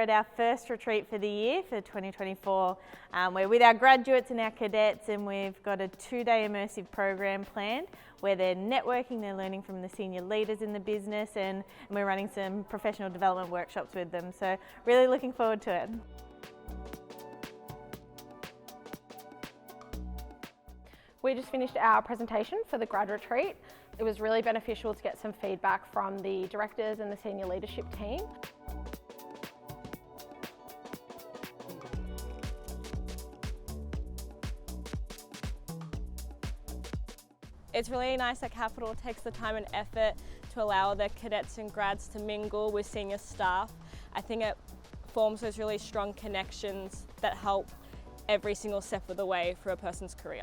at our first retreat for the year for 2024. We're with our graduates and our cadets, and we've got a 2-day immersive program planned where they're networking, they're learning from the senior leaders in the business, and we're running some professional development workshops with them. So really looking forward to it. We just finished our presentation for the Grad Retreat. It was really beneficial to get some feedback from the directors and the senior leadership team. It's really nice that Kapitol takes the time and effort to allow the cadets and grads to mingle with senior staff. I think it forms those really strong connections that help every single step of the way for a person's career.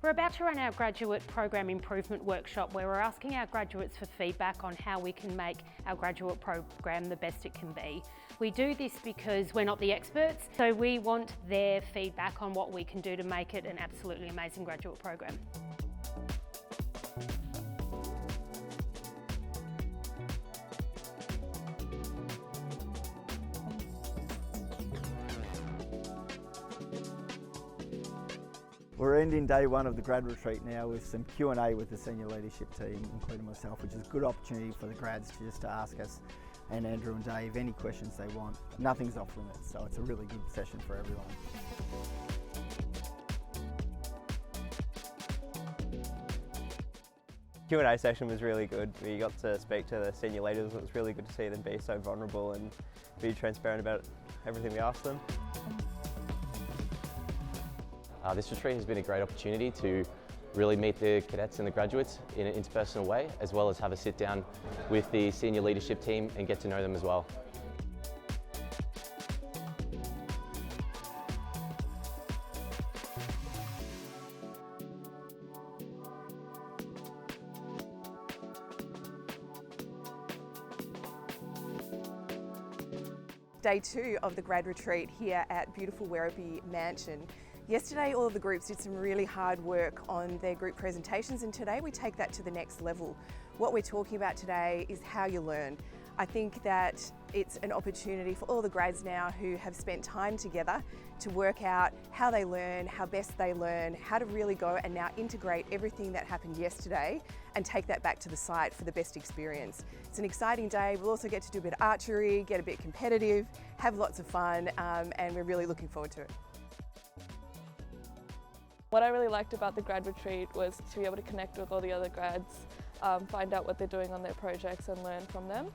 We're about to run our graduate program improvement workshop where we're asking our graduates for feedback on how we can make our graduate program the best it can be. We do this because we're not the experts, so we want their feedback on what we can do to make it an absolutely amazing graduate program. We're ending day one of the Grad Retreat now with some Q&A with the senior leadership team, including myself, which is a good opportunity for the grads to ask us and Andrew and Dave any questions they want. Nothing's off limits, so it's a really good session for everyone. Q&A session was really good. We got to speak to the senior leaders. It was really good to see them be so vulnerable and be transparent about everything we asked them. This retreat has been a great opportunity to really meet the cadets and the graduates in an interpersonal way, as well as have a sit down with the senior leadership team and get to know them as well. Day 2 of the Grad Retreat here at beautiful Werribee Mansion. Yesterday all of the groups did some really hard work on their group presentations, and today we take that to the next level. What we're talking about today is how you learn. I think that it's an opportunity for all the grads now who have spent time together to work out how they learn, how best they learn, how to really go and now integrate everything that happened yesterday and take that back to the site for the best experience. It's an exciting day. We'll also get to do a bit of archery, get a bit competitive, have lots of fun, and we're really looking forward to it. What I really liked about the Grad Retreat was to be able to connect with all the other grads, find out what they're doing on their projects and learn from them.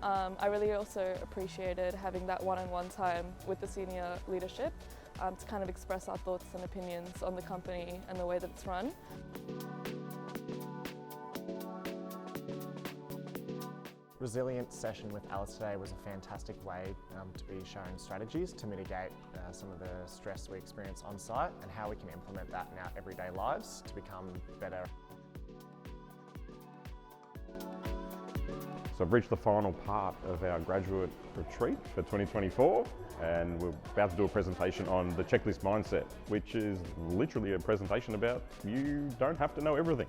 I really also appreciated having that one-on-one time with the senior leadership to kind of express our thoughts and opinions on the company and the way that it's run. Resilient session with Alice today was a fantastic way to be shown strategies to mitigate some of the stress we experience on site and how we can implement that in our everyday lives to become better. So I've reached the final part of our graduate retreat for 2024, and we're about to do a presentation on the checklist mindset, which is literally a presentation about you don't have to know everything.